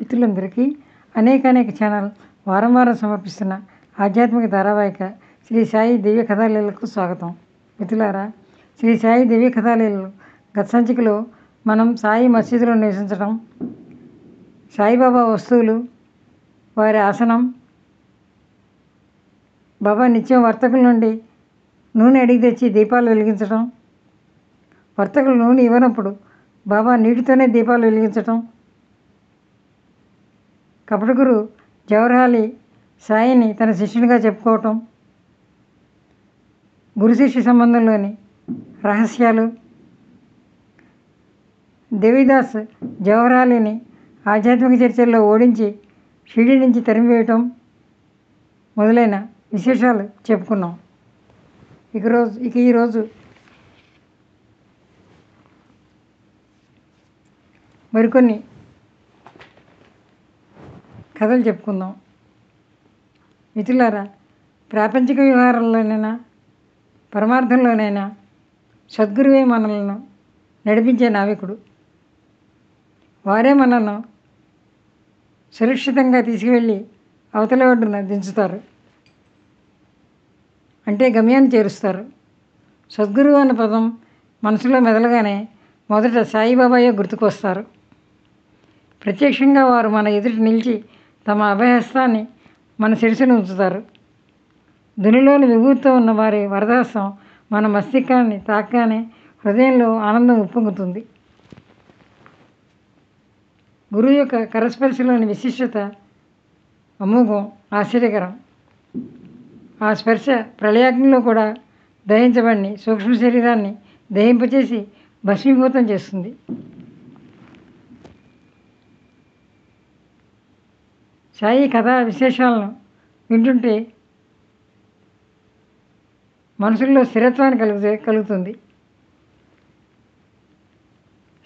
మిత్రులందరికీ అనేక ఛానల్ వారం వారం సమర్పిస్తున్న ఆధ్యాత్మిక ధారావాహిక శ్రీ సాయి దివ్య కథాలీలకు స్వాగతం. మిత్రులారా, శ్రీ సాయి దివ్య కథాలీలలు గత సంచికలో మనం సాయి మసీదులో నివసించడం, సాయిబాబా వస్తువులు, వారి ఆసనం, బాబా నిత్యం వర్తకుల నుండి నూనె అడిగి తెచ్చి దీపాలు వెలిగించడం, వర్తకులు నూనె ఇవ్వనప్పుడు బాబా నీటితోనే దీపాలు వెలిగించటం, కపటగురు జవహర్లాల్ సాయిని తన శిష్యునిగా చెప్పుకోవటం, గురు శిష్య సంబంధంలోని రహస్యాలు, దేవిదాస్ జవహర్లాల్ని ఆధ్యాత్మిక చర్చల్లో ఓడించి షిరిడీ నుంచి తరిమివేయటం మొదలైన విశేషాలు చెప్పుకున్నాం. ఈరోజు మరికొన్ని కథలు చెప్పుకుందాం. మిత్రులారా, ప్రాపంచిక వ్యవహారాల్లోనైనా పరమార్థంలోనైనా సద్గురువే మనలను నడిపించే నావికుడు. వారే మనను సురక్షితంగా తీసుకువెళ్ళి అవతల ఒడ్డున దించుతారు, అంటే గమ్యాన్ని చేరుస్తారు. సద్గురువు అన్న పదం మనసులో మెదలగానే మొదట సాయిబాబాయే గుర్తుకొస్తారు. ప్రత్యక్షంగా వారు మన ఎదుట నిలిచి తమ అభయహస్తాన్ని మన శిరస్సును ఉంచుతారు. దునిలోని విభూతితో ఉన్న వారి వరదహస్తం మన మస్తిష్కాన్ని తాకగానే హృదయంలో ఆనందం ఉప్పొంగుతుంది. గురువు యొక్క కరస్పర్శలోని విశిష్టత అమోఘం, ఆశ్చర్యకరం. ఆ స్పర్శ ప్రళయాగ్నిలో కూడా దహించబడిని సూక్ష్మ శరీరాన్ని దహింపచేసి భస్మీభూతం చేస్తుంది. సాయి కథా విశేషాలను వింటుంటే మనసుల్లో స్థిరత్వాన్ని కలుగుతుంది.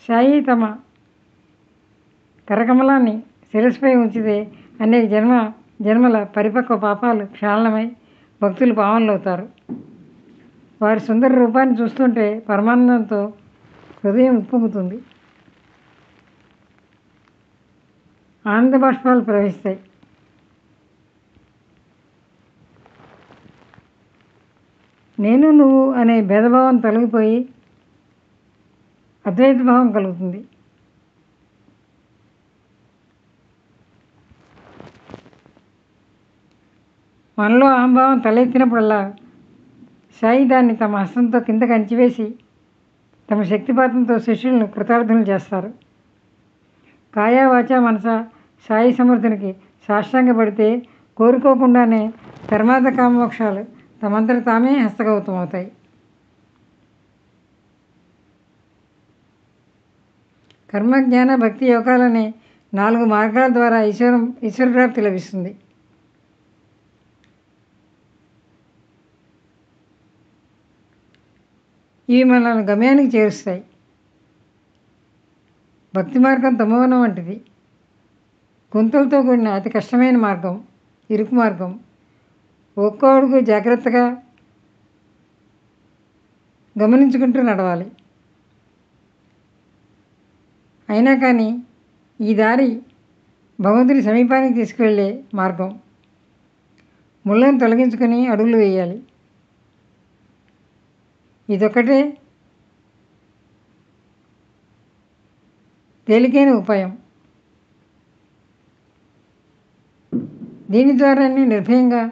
సాయి తమ కరకమలాన్ని శిరస్సుపై ఉంచితే అనేక జన్మల పరిపక్వ పాపాలు క్షాళనమై భక్తులు పావనులవుతారు. వారి సుందర రూపాన్ని చూస్తుంటే పరమానందంతో హృదయం ఉప్పొంగుతుంది. ఆనంద బాష్పాలు ప్రవహిస్తాయి. నేను నువ్వు అనే భేదభావం తొలగిపోయి అద్వైత భావం కలుగుతుంది. మనలో అహంభావం తలెత్తినప్పుడల్లా సాయి దాన్ని తమ హస్తంతో కిందకి అణిచివేసి తమ శక్తిపాతంతో శిష్యులను కృతార్థులను చేస్తారు. కాయా వాచ మనస సాయి సమర్థునికి సాష్టాంగపడితే కోరుకోకుండానే ధర్మార్థ కామోక్షాలు తమంతట తామే హస్తగతం అవుతాయి. కర్మ, జ్ఞాన, భక్తి, యోగాలనే 4 మార్గాల ద్వారా ఈశ్వర ప్రాప్తి లభిస్తుంది. ఇవి మనల్ని గమ్యానికి చేరుస్తాయి. భక్తి మార్గం తమోవనం వంటిది. గుంతలతో కూడిన అతి కష్టమైన మార్గం, ఇరుకు మార్గం. ఒక్కో అడుగు జాగ్రత్తగా గమనించుకుంటూ నడవాలి. అయినా కానీ ఈ దారి భగవంతుని సమీపానికి తీసుకువెళ్ళే మార్గం. ముళ్ళను తొలగించుకొని అడుగులు వేయాలి. ఇదొక్కటే తేలికైన ఉపాయం. దీని ద్వారానే నిర్భయంగా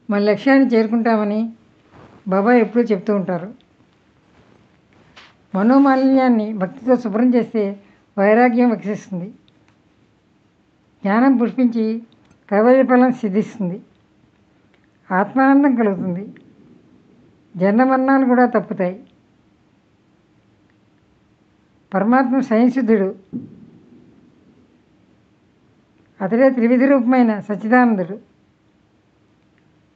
మన లక్ష్యాన్ని చేరుకుంటామని బాబా ఎప్పుడూ చెప్తూ ఉంటారు. మనోమాలిన్యాన్ని భక్తితో శుభ్రం చేస్తే వైరాగ్యం వికసిస్తుంది. జ్ఞానం పుష్పించి కైవల్య ఫలం సిద్ధిస్తుంది. ఆత్మానందం కలుగుతుంది. జన్మమరణాలు కూడా తప్పుతాయి. పరమాత్మ స్వయంసిద్ధుడు. అతడే త్రివిధ రూపమైన సచ్చిదానందుడు.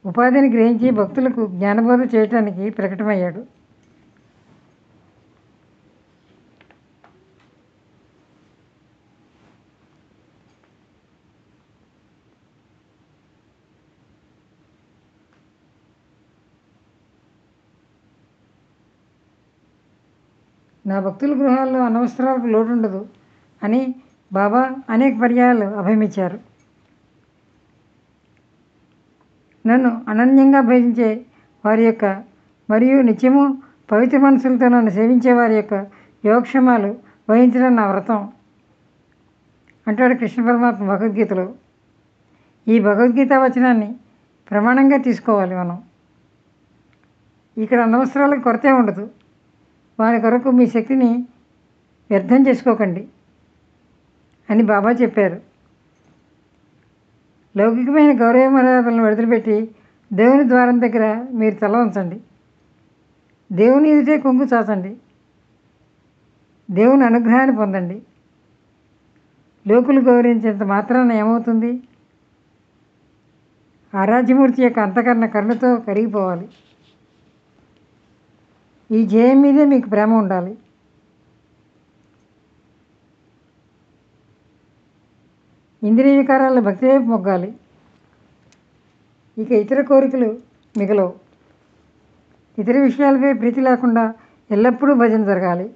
ఉపాధిని గ్రహించి భక్తులకు జ్ఞానబోధ చేయటానికి ప్రకటమయ్యాడు. నా భక్తుల గృహాల్లో అనవసరాలకు లోటుండదు అని బాబా అనేక పర్యాయాలు అభయమిచ్చారు. నన్ను అనన్యంగా భజించే వారి యొక్క మరియు నిత్యము పవిత్ర మనసులతో నన్ను సేవించే వారి యొక్క యోగక్షేమాలు వహించడం నా వ్రతం అంటాడు కృష్ణ పరమాత్మ భగవద్గీతలో. ఈ భగవద్గీత వచనాన్ని ప్రమాణంగా తీసుకోవాలి మనం. ఇక్కడ అనవసరాలకు కొరతే ఉండదు. వారి కొరకు మీ శక్తిని వ్యర్థం చేసుకోకండి అని బాబా చెప్పారు. లౌకికమైన గౌరవ మర్యాదలను వదిలిపెట్టి దేవుని ద్వారం దగ్గర మీరు తల ఉంచండి. దేవుని ఎదుటే కొంగు చాచండి. దేవుని అనుగ్రహాన్ని పొందండి. లోకులు గౌరవించేంత మాత్రాన ఏమవుతుంది? ఆరాధ్యమూర్తి యొక్క అంతఃకరణ కరుణతో కరిగిపోవాలి. ఈ జయం మీదే మీకు ప్రేమ ఉండాలి. ఇంద్రియ వికారాల భక్తి వైపు మొగ్గాలి. ఇక ఇతర కోరికలు మిగలవు. ఇతర విషయాలపై ప్రీతి లేకుండా ఎల్లప్పుడూ భజన జరగాలి.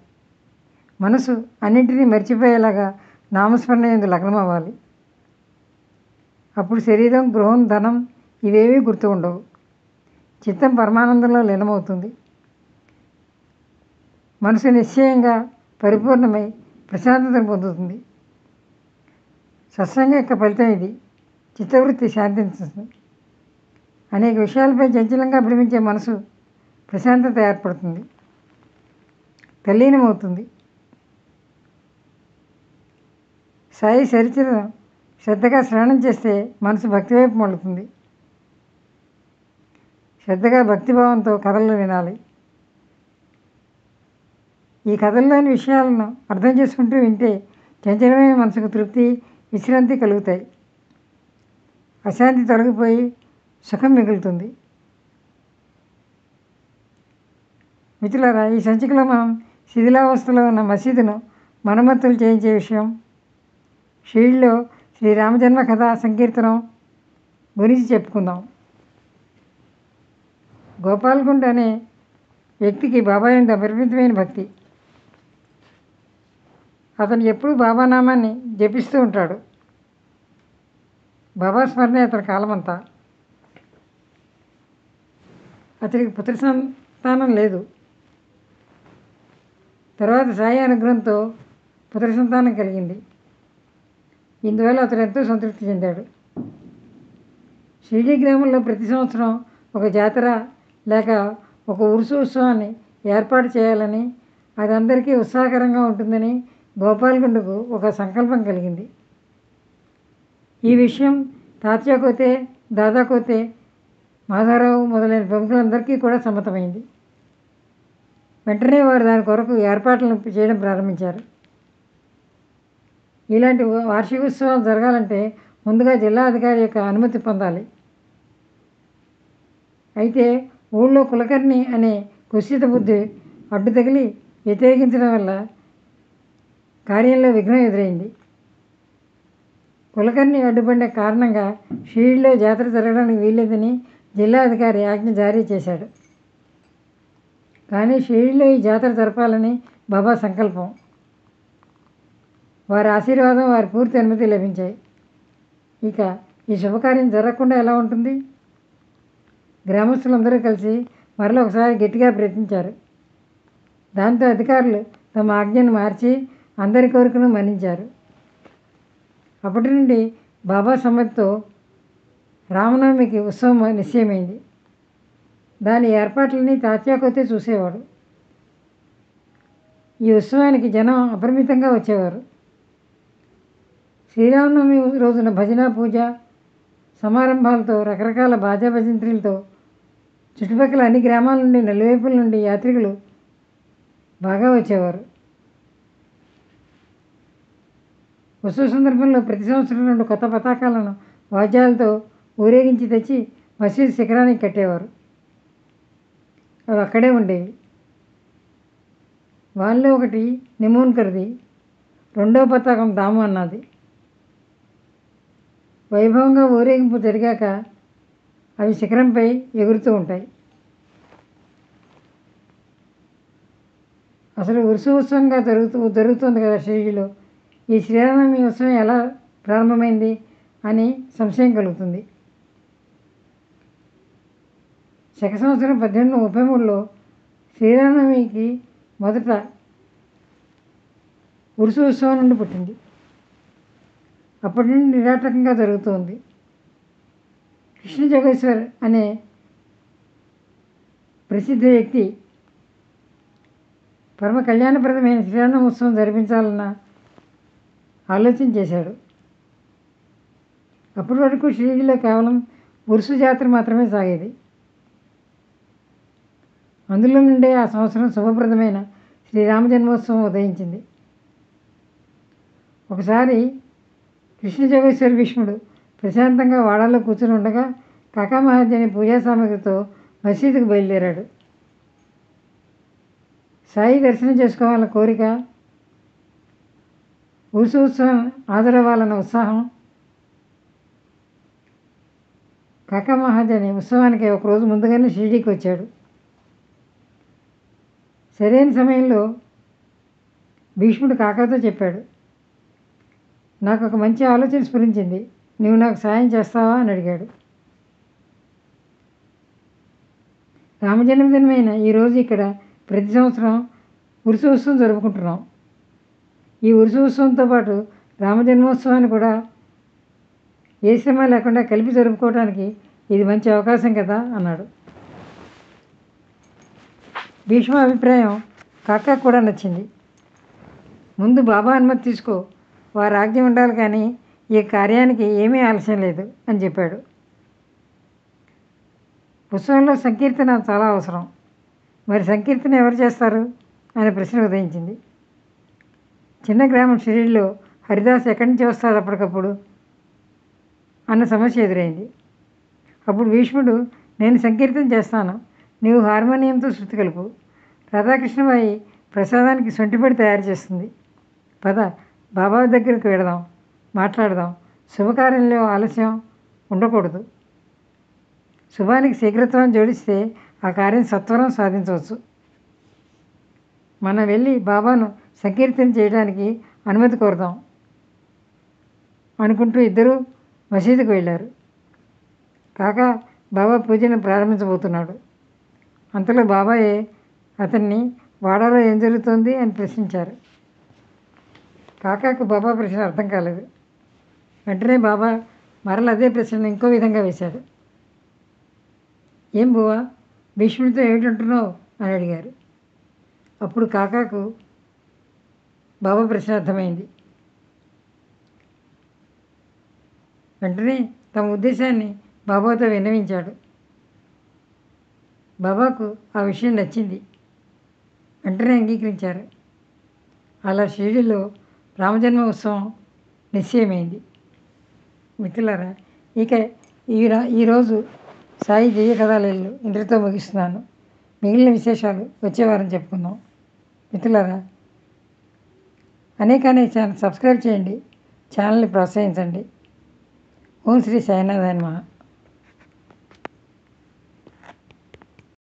మనసు అన్నింటినీ మర్చిపోయేలాగా నామస్మరణ యందు లగ్నమవ్వాలి. అప్పుడు శరీరం, గృహం, ధనం ఇవేవీ గుర్తు ఉండవు. చిత్తం పరమానందంలో లీనమవుతుంది. మనసు నిశ్చయంగా పరిపూర్ణమై ప్రశాంతతను పొందుతుంది. సత్సంగం యొక్క ఫలితం ఇది. చిత్తవృత్తి శాంతిస్తుంది. అనేక విషయాలపై చంచలంగా భ్రమించే మనసు ప్రశాంతత ఏర్పడుతుంది, తల్లీనమవుతుంది. సాయి చరిత్రను శ్రద్ధగా శ్రవణం చేస్తే మనసు భక్తి వైపు మళ్ళుతుంది. శ్రద్ధగా భక్తిభావంతో కథలు వినాలి. ఈ కథల్లోని విషయాలను అర్థం చేసుకుంటూ వింటే చంచలమైన మనసుకు తృప్తి, విశ్రాంతి కలుగుతాయి. అశాంతి తొలగిపోయి సుఖం మిగులుతుంది. మిత్రులారా, ఈ సంచికలో మనం శిథిలావస్థలో ఉన్న మసీదును మరమ్మతులు చేయించే విషయం, షిరిడీలో శ్రీరామజన్మ కథా సంకీర్తనం గురించి చెప్పుకుందాం. గోపాల్గుండ్ అనే వ్యక్తికి బాబా యందు అపరిమితమైన భక్తి. అతను ఎప్పుడూ బాబా నామాన్ని జపిస్తూ ఉంటాడు. బాబా స్మరణే అతని కాలమంతా. అతనికి పుత్ర సంతానం లేదు. తర్వాత సాయి అనుగ్రహంతో పుత్ర సంతానం కలిగింది. ఇందువల్ల అతడు ఎంతో సంతృప్తి చెందాడు. షిరిడీ గ్రామంలో ప్రతి సంవత్సరం ఒక జాతర లేక ఒక ఉరుసు ఉత్సవాన్ని ఏర్పాటు చేయాలని, అది అందరికీ ఉత్సాహకరంగా ఉంటుందని గోపాల్గుండ్కు ఒక సంకల్పం కలిగింది. ఈ విషయం తాత్యా కోతే, దాదా కోతే, మాధవరావు మొదలైన ప్రముఖులందరికీ కూడా సమ్మతమైంది. వెంటనే వారు దాని కొరకు ఏర్పాట్లను చేయడం ప్రారంభించారు. ఇలాంటి వార్షికోత్సవాలు జరగాలంటే ముందుగా జిల్లా అధికారి యొక్క అనుమతి పొందాలి. అయితే ఊళ్ళో కులకర్ణి అనే కుత్సిత బుద్ధి అడ్డు తగిలి వ్యతిరేకించడం వల్ల కార్యంలో విఘ్నం ఎదురైంది. కులకర్ణి అడ్డుపడిన కారణంగా షిరిడీలో జాతర జరగడానికి వీల్లేదని జిల్లా అధికారి ఆజ్ఞ జారీ చేశాడు. కానీ షిరిడీలో ఈ జాతర జరపాలని బాబా సంకల్పం. వారి ఆశీర్వాదం, వారి పూర్తి అనుమతి లభించాయి. ఇక ఈ శుభకార్యం జరగకుండా ఎలా ఉంటుంది? గ్రామస్తులందరూ కలిసి మరలా ఒకసారి గట్టిగా ప్రయత్నించారు. దాంతో అధికారులు తమ ఆజ్ఞను మార్చి అందరి కోరికను మన్నించారు. అప్పటి నుండి బాబా సమ్మతితో రామనవమికి ఉత్సవం నిశ్చయమైంది. దాని ఏర్పాట్లని తాత్యా కోతే చూసేవాడు. ఈ ఉత్సవానికి జనం అపరిమితంగా వచ్చేవారు. శ్రీరామనవమి రోజున భజన, పూజ సమారంభాలతో, రకరకాల బాజా భజంత్రీలతో చుట్టుపక్కల అన్ని గ్రామాల నుండి, నలువైపుల నుండి యాత్రికులు బాగా వచ్చేవారు. ఉత్సవ సందర్భంలో ప్రతి సంవత్సరం 2 కొత్త పతాకాలను వాద్యాలతో ఊరేగించి తెచ్చి మసీదు శిఖరానికి కట్టేవారు. అవి అక్కడే ఉండేవి. వాళ్ళలో ఒకటి నిమోన్కర్ది, రెండో పతాకం దాము అన్నది. వైభవంగా ఊరేగింపు జరిగాక అవి శిఖరంపై ఎగురుతూ ఉంటాయి. అసలు ఉత్సవంగా జరుగుతుంది కదా షిరిడీలో. ఈ శ్రీరామనవమి ఉత్సవం ఎలా ప్రారంభమైంది అని సంశయం కలుగుతుంది. శక సంవత్సరం 1833లో శ్రీరామనవమికి మొదట ఉరుసు ఉత్సవం నుండి పుట్టింది. అప్పటి నుండి నిరాటకంగా జరుగుతోంది. కృష్ణ జోగేశ్వర్ అనే ప్రసిద్ధ వ్యక్తి పరమ కళ్యాణప్రదమైన శ్రీరామనవమి ఉత్సవం జరిపించాలన్న ఆలోచన చేశాడు. అప్పటి వరకు షిరిడీలో కేవలం ఉరుసు జాతర మాత్రమే సాగేది. అందులో నుండే ఆ సంవత్సరం శుభప్రదమైన శ్రీరామ జన్మోత్సవం ఉదయించింది. ఒకసారి కృష్ణ జోగేశ్వర భీష్ముడు ప్రశాంతంగా వాడాలో కూర్చుని ఉండగా కాకా మహాజని పూజా సామగ్రితో మసీదుకు బయలుదేరాడు. సాయి దర్శనం చేసుకోవాలన్న కోరిక, ఉరుసు ఉత్సవం హాజరవ్వాలన్న ఉత్సాహం కాకా మహాజని ఉత్సవానికి ఒకరోజు ముందుగానే షిరిడీకి వచ్చాడు. సరైన సమయంలో భీష్ముడు కాకాతో చెప్పాడు, నాకు ఒక మంచి ఆలోచన స్ఫురించింది, నువ్వు నాకు సాయం చేస్తావా అని అడిగాడు. రామజన్మదినమైన ఈరోజు ఇక్కడ ప్రతి సంవత్సరం ఉరుసు ఉత్సవం జరుపుకుంటున్నాం. ఈ ఉరుసు ఉత్సవంతో పాటు రామజన్మోత్సవాన్ని కూడా ఏ శ్రమ లేకుండా కలిపి జరుపుకోవడానికి ఇది మంచి అవకాశం కదా అన్నాడు. భీష్మ అభిప్రాయం కాకా కూడా నచ్చింది. ముందు బాబా అనుమతి తీసుకో, వారి ఆజ్ఞ ఉండాలి, కానీ ఈ కార్యానికి ఏమీ ఆలస్యం లేదు అని చెప్పాడు. ఉత్సవంలో సంకీర్తన చాలా అవసరం. మరి సంకీర్తన ఎవరు చేస్తారు అనే ప్రశ్న ఉదయించింది. చిన్న గ్రామం షిరిడీలో హరిదాస్ ఎక్కడి నుంచి వస్తాడు అప్పటికప్పుడు అన్న సమస్య ఎదురైంది. అప్పుడు భీష్ముడు, నేను సంకీర్తన చేస్తాను, నీవు హార్మోనియంతో శృతి కలుపు. రాధాకృష్ణబాయి ప్రసాదానికి సొంటిపొడి తయారు చేస్తుంది. పద బాబా దగ్గరికి వెళదాం, మాట్లాడదాం. శుభకార్యంలో ఆలస్యం ఉండకూడదు. శుభానికి శీఘ్రత్వం జోడిస్తే ఆ కార్యం సత్వరం సాధించవచ్చు. మనం వెళ్ళి బాబాను సంకీర్తన చేయడానికి అనుమతి కోరుదాం అనుకుంటూ ఇద్దరూ మసీదుకు వెళ్ళారు. కాకా బాబా పూజను ప్రారంభించబోతున్నాడు. అంతలో బాబాయే అతన్ని వాడాలో ఏం జరుగుతుంది అని ప్రశ్నించారు. కాకాకు బాబా ప్రశ్న అర్థం కాలేదు. వెంటనే బాబా మరల అదే ప్రశ్నను ఇంకో విధంగా వేశాడు. ఏం బువ్వా, భీష్ముడితో ఏమిటంటున్నావు అని అడిగారు. అప్పుడు కాకాకు బాబా ప్రశ్న అర్థమైంది. వెంటనే తమ ఉద్దేశాన్ని బాబాతో విన్నవించాడు. బాబాకు ఆ విషయం నచ్చింది. వెంటనే అంగీకరించారు. అలా షిరిడీలో రామజన్మ ఉత్సవం నిశ్చయమైంది. మిత్రులారా, ఇక ఈరోజు సాయి జయ కథాలీలలు ఇంతటితో ముగిస్తున్నాను. మిగిలిన విశేషాలు వచ్చే వారం చెప్పుకుందాం. మిత్రులారా, అనేక ఛానల్ సబ్స్క్రైబ్ చేయండి, ఛానల్ని ప్రోత్సహించండి. ఓం శ్రీ సాయినాథాయ నమః.